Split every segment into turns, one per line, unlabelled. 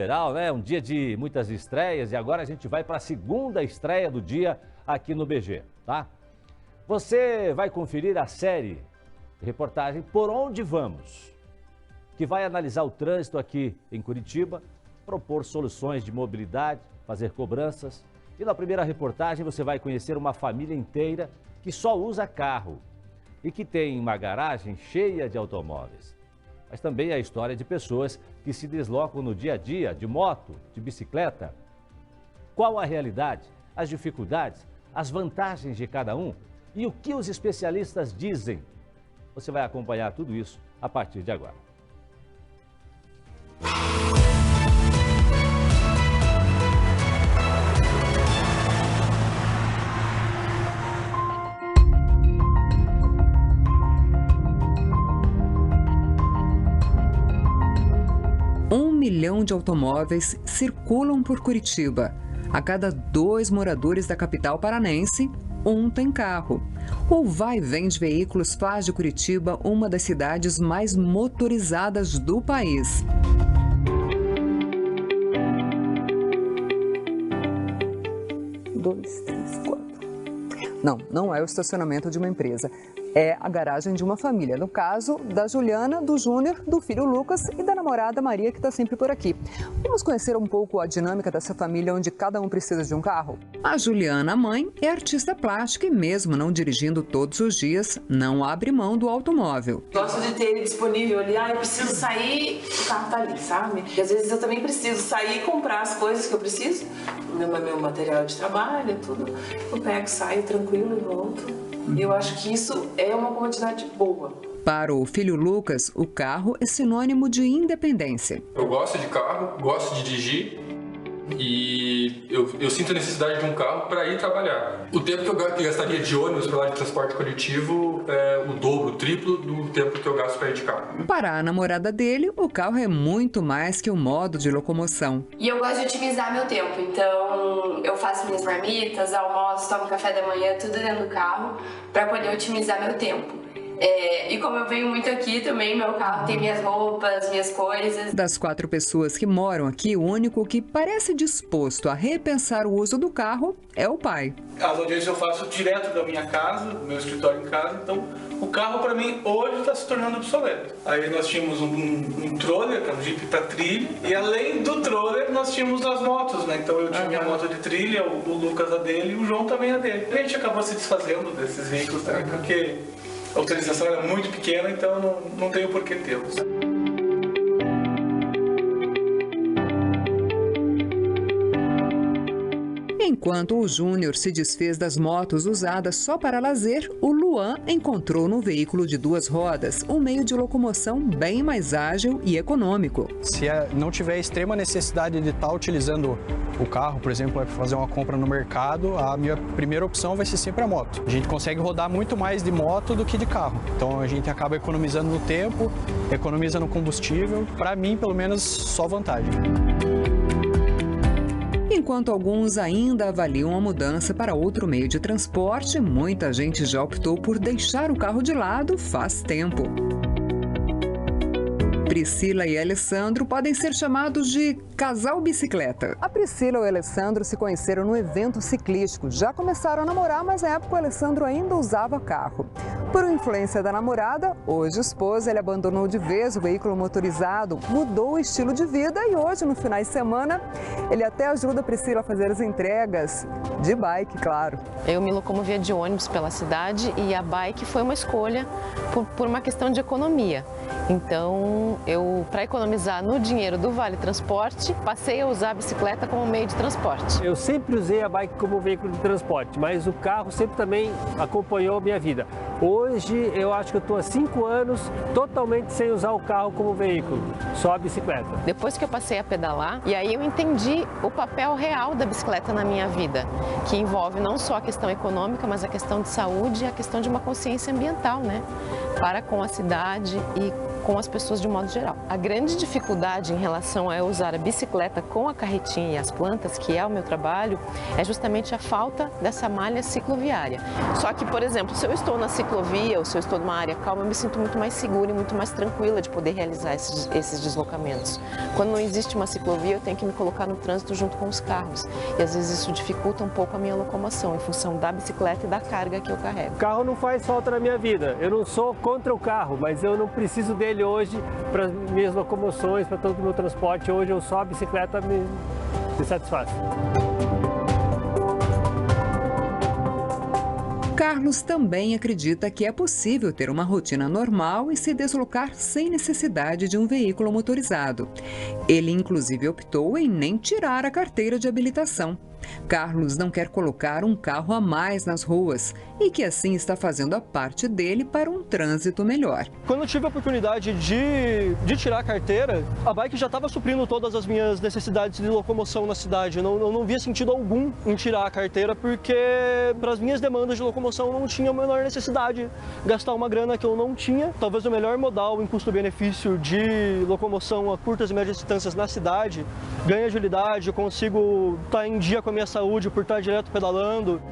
Geral, né? Um dia de muitas estreias e agora a gente vai para a segunda estreia do dia aqui no BG, tá? Você vai conferir a série de reportagem Por Onde Vamos, que vai analisar o trânsito aqui em Curitiba, propor soluções de mobilidade, fazer cobranças. E na primeira reportagem você vai conhecer uma família inteira que só usa carro e que tem uma garagem cheia de automóveis. Mas também a história de pessoas que se deslocam no dia a dia, de moto, de bicicleta. Qual a realidade, as dificuldades, as vantagens de cada um e o que os especialistas dizem? Você vai acompanhar tudo isso a partir de agora.
Um milhão de automóveis circulam por Curitiba. A cada 2 moradores da capital paranense, um tem carro. O vai e vem de veículos faz de Curitiba uma das cidades mais motorizadas do país. Não é o estacionamento de uma empresa. É a garagem de uma família, no caso da Juliana, do Júnior, do filho Lucas e da namorada Maria, que está sempre por aqui. Vamos conhecer um pouco a dinâmica dessa família onde cada um precisa de um carro? A Juliana, a mãe, é artista plástica e mesmo não dirigindo todos os dias, não abre mão do automóvel.
Gosto de ter ele disponível ali, eu preciso sair, o carro tá ali, sabe? E às vezes eu também preciso sair e comprar as coisas que eu preciso, meu material de trabalho, tudo. Eu pego, saio tranquilo e volto. E eu acho que isso é uma comodidade boa.
Para o filho Lucas, o carro é sinônimo de independência.
Eu gosto de carro, gosto de dirigir e eu sinto a necessidade de um carro para ir trabalhar. O tempo que eu gastaria de ônibus para lá de transporte coletivo é o dobro, o triplo do tempo que eu gasto para ir de carro.
Para a namorada dele, o carro é muito mais que um modo de locomoção.
E eu gosto de otimizar meu tempo, então eu faço minhas marmitas, almoço, tomo café da manhã, tudo dentro do carro, para poder otimizar meu tempo. E como eu venho muito aqui também, meu carro tem minhas roupas, minhas coisas.
Das 4 pessoas que moram aqui, o único que parece disposto a repensar o uso do carro é o pai.
As audiências eu faço direto da minha casa, do meu escritório em casa, então o carro para mim hoje está se tornando obsoleto. Aí nós tínhamos um Troller, que é um Jeep para trilha, e além do Troller nós tínhamos as motos, né? Então eu tinha minha moto de trilha, o Lucas a dele e o João também a dele. A gente acabou se desfazendo desses veículos também, porque a utilização era muito pequena, então não tenho por que tê-los.
Enquanto o Júnior se desfez das motos usadas só para lazer, o Luan encontrou no veículo de 2 rodas um meio de locomoção bem mais ágil e econômico.
Se não tiver extrema necessidade de estar utilizando o carro, por exemplo, para fazer uma compra no mercado, a minha primeira opção vai ser sempre a moto. A gente consegue rodar muito mais de moto do que de carro. Então a gente acaba economizando no tempo, economiza no combustível. Para mim, pelo menos, só vantagem.
Enquanto alguns ainda avaliam a mudança para outro meio de transporte, muita gente já optou por deixar o carro de lado faz tempo. Priscila e Alessandro podem ser chamados de casal bicicleta. A Priscila e o Alessandro se conheceram no evento ciclístico. Já começaram a namorar, mas na época o Alessandro ainda usava carro. Por influência da namorada, hoje esposa, ele abandonou de vez o veículo motorizado, mudou o estilo de vida e hoje, no final de semana, ele até ajuda a Priscila a fazer as entregas de bike, claro.
Eu me locomovia de ônibus pela cidade e a bike foi uma escolha por uma questão de economia. Então, para economizar no dinheiro do Vale Transporte, passei a usar a bicicleta como meio de transporte.
Eu sempre usei a bike como veículo de transporte, mas o carro sempre também acompanhou a minha vida. Hoje, eu acho que eu estou há 5 anos totalmente sem usar o carro como veículo, só a bicicleta.
Depois que eu passei a pedalar, e aí eu entendi o papel real da bicicleta na minha vida, que envolve não só a questão econômica, mas a questão de saúde e a questão de uma consciência ambiental, né? para com a cidade e com as pessoas de um modo geral. A grande dificuldade em relação a usar a bicicleta com a carretinha e as plantas, que é o meu trabalho, é justamente a falta dessa malha cicloviária. Só que, por exemplo, se eu estou na ciclovia ou se eu estou numa área calma, eu me sinto muito mais segura e muito mais tranquila de poder realizar esses deslocamentos. Quando não existe uma ciclovia, eu tenho que me colocar no trânsito junto com os carros. E às vezes isso dificulta um pouco a minha locomoção, em função da bicicleta e da carga que eu carrego.
O carro não faz falta na minha vida. Eu não sou contra o carro, mas eu não preciso dele hoje para minhas locomoções, para todo o meu transporte. Hoje eu só a bicicleta me satisfaz.
Carlos também acredita que é possível ter uma rotina normal e se deslocar sem necessidade de um veículo motorizado. Ele, inclusive, optou em nem tirar a carteira de habilitação. Carlos não quer colocar um carro a mais nas ruas e que assim está fazendo a parte dele para um trânsito melhor.
Quando eu tive a oportunidade de tirar a carteira, a bike já estava suprindo todas as minhas necessidades de locomoção na cidade. Eu não via sentido algum em tirar a carteira porque para as minhas demandas de locomoção eu não tinha a menor necessidade de gastar uma grana que eu não tinha. Talvez o melhor modal em custo-benefício de locomoção a curtas e médias distâncias na cidade, ganha agilidade, eu consigo estar em dia com a minha saúde por estar direto pedalando.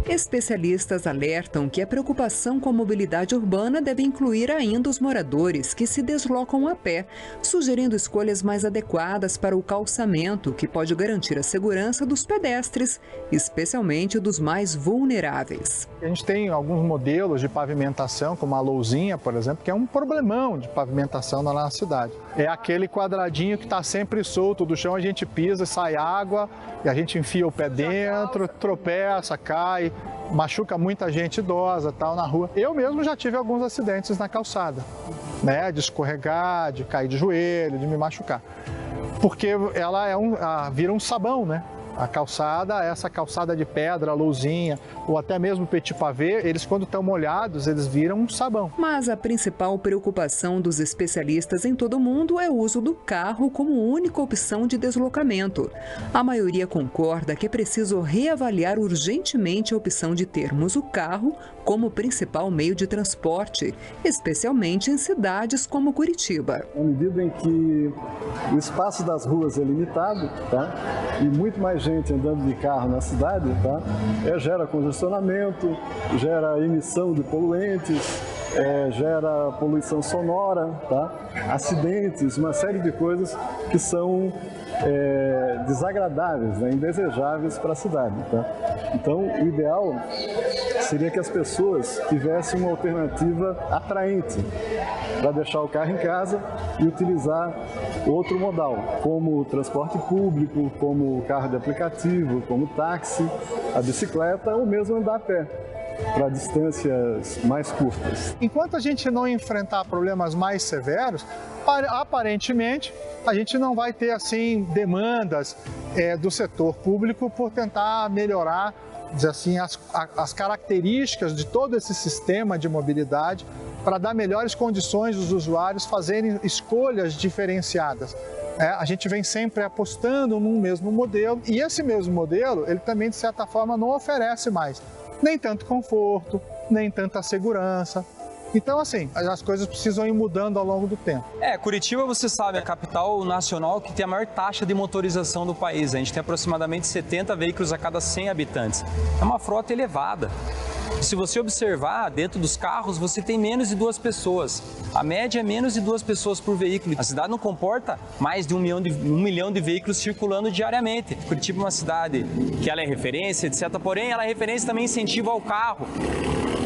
Especialistas alertam que a preocupação com a mobilidade urbana deve incluir ainda os moradores que se deslocam a pé, sugerindo escolhas mais adequadas para o calçamento, que pode garantir a segurança dos pedestres, especialmente dos mais vulneráveis.
A gente tem alguns modelos de pavimentação, como a lousinha, por exemplo, que é um problemão de pavimentação lá na cidade. É aquele quadradinho que está sempre solto do chão, a gente pisa, sai água, e a gente enfia o pé dentro, tropeça, cai, machuca muita gente idosa, tal, na rua. Eu mesmo já tive alguns acidentes na calçada, né, de escorregar, de cair de joelho, de me machucar. Porque ela vira um sabão, né? A calçada, essa calçada de pedra, lousinha, ou até mesmo petit pavé, eles quando estão molhados, eles viram um sabão.
Mas a principal preocupação dos especialistas em todo o mundo é o uso do carro como única opção de deslocamento. A maioria concorda que é preciso reavaliar urgentemente a opção de termos o carro como principal meio de transporte, especialmente em cidades como Curitiba.
À medida em que o espaço das ruas é limitado, tá? E muito mais gente andando de carro na cidade, tá? Gera congestionamento, gera emissão de poluentes, gera poluição sonora, tá? Acidentes, uma série de coisas que são desagradáveis, né? Indesejáveis para a cidade. Tá? Então, o ideal seria que as pessoas tivessem uma alternativa atraente para deixar o carro em casa e utilizar outro modal, como o transporte público, como o carro de aplicativo, como o táxi, a bicicleta ou mesmo andar a pé, para distâncias mais curtas.
Enquanto a gente não enfrentar problemas mais severos, aparentemente a gente não vai ter assim demandas do setor público por tentar melhorar, dizer assim, as características de todo esse sistema de mobilidade para dar melhores condições dos usuários fazerem escolhas diferenciadas. A gente vem sempre apostando num mesmo modelo e esse mesmo modelo, ele também de certa forma não oferece mais nem tanto conforto, nem tanta segurança. Então, assim, as coisas precisam ir mudando ao longo do tempo.
Curitiba, você sabe, é a capital nacional que tem a maior taxa de motorização do país. A gente tem aproximadamente 70 veículos a cada 100 habitantes. É uma frota elevada. Se você observar, dentro dos carros, você tem menos de 2 pessoas. A média é menos de 2 pessoas por veículo. A cidade não comporta mais de 1 milhão de veículos circulando diariamente. Curitiba é uma cidade que ela é referência, etc. Porém, ela é referência também incentiva ao carro.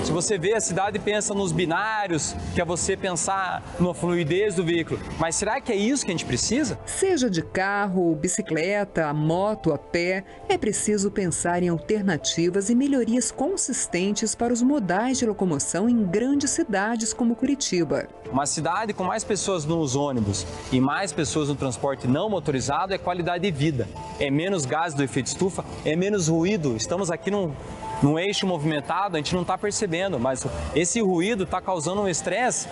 Se você vê, a cidade pensa nos binários, que é você pensar na fluidez do veículo. Mas será que é isso que a gente precisa?
Seja de carro, bicicleta, moto, a pé, é preciso pensar em alternativas e melhorias consistentes para os modais de locomoção em grandes cidades como Curitiba.
Uma cidade com mais pessoas nos ônibus e mais pessoas no transporte não motorizado é qualidade de vida. É menos gás do efeito estufa, é menos ruído. Estamos aqui num eixo movimentado, a gente não está percebendo, mas esse ruído está causando um estresse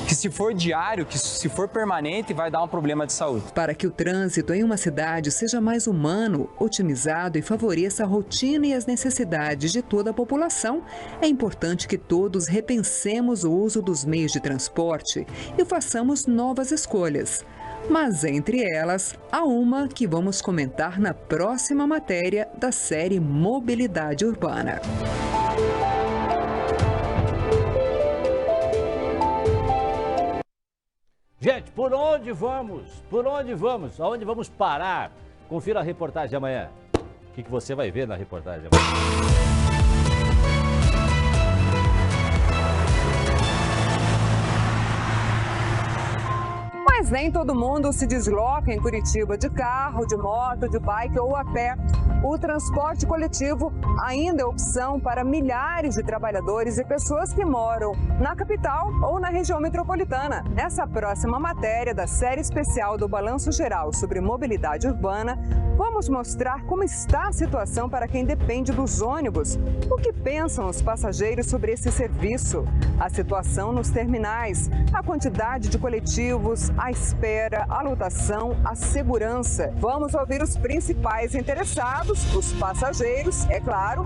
que, se for diário, que se for permanente, vai dar um problema de saúde.
Para que o trânsito em uma cidade seja mais humano, otimizado e favoreça a rotina e as necessidades de toda a população, é importante que todos repensemos o uso dos meios de transporte e façamos novas escolhas. Mas entre elas, há uma que vamos comentar na próxima matéria da série Mobilidade Urbana.
Gente, por onde vamos? Por onde vamos? Aonde vamos parar? Confira a reportagem amanhã. O que você vai ver na reportagem amanhã?
Mas nem todo mundo se desloca em Curitiba de carro, de moto, de bike ou a pé. O transporte coletivo ainda é opção para milhares de trabalhadores e pessoas que moram na capital ou na região metropolitana. Nessa próxima matéria da série especial do Balanço Geral sobre mobilidade urbana, vamos mostrar como está a situação para quem depende dos ônibus. O que pensam os passageiros sobre esse serviço? A situação nos terminais, a quantidade de coletivos, a espera, a lotação, a segurança. Vamos ouvir os principais interessados, os passageiros, é claro,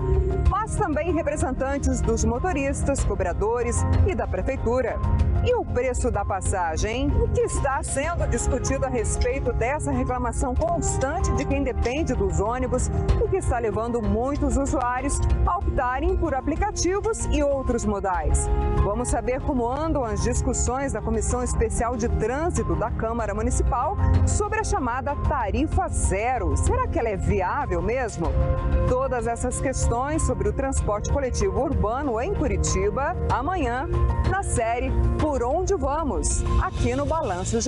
mas também representantes dos motoristas, cobradores e da prefeitura. E o preço da passagem? O que está sendo discutido a respeito dessa reclamação constante de quem depende dos ônibus, o que está levando muitos usuários a optarem por aplicativos e outros modais. Vamos saber como andam as discussões da Comissão Especial de Trânsito da Câmara Municipal sobre a chamada tarifa zero. Será que ela é viável mesmo? Todas essas questões sobre o transporte coletivo urbano em Curitiba, amanhã, na série Por Onde Vamos, aqui no Balanço.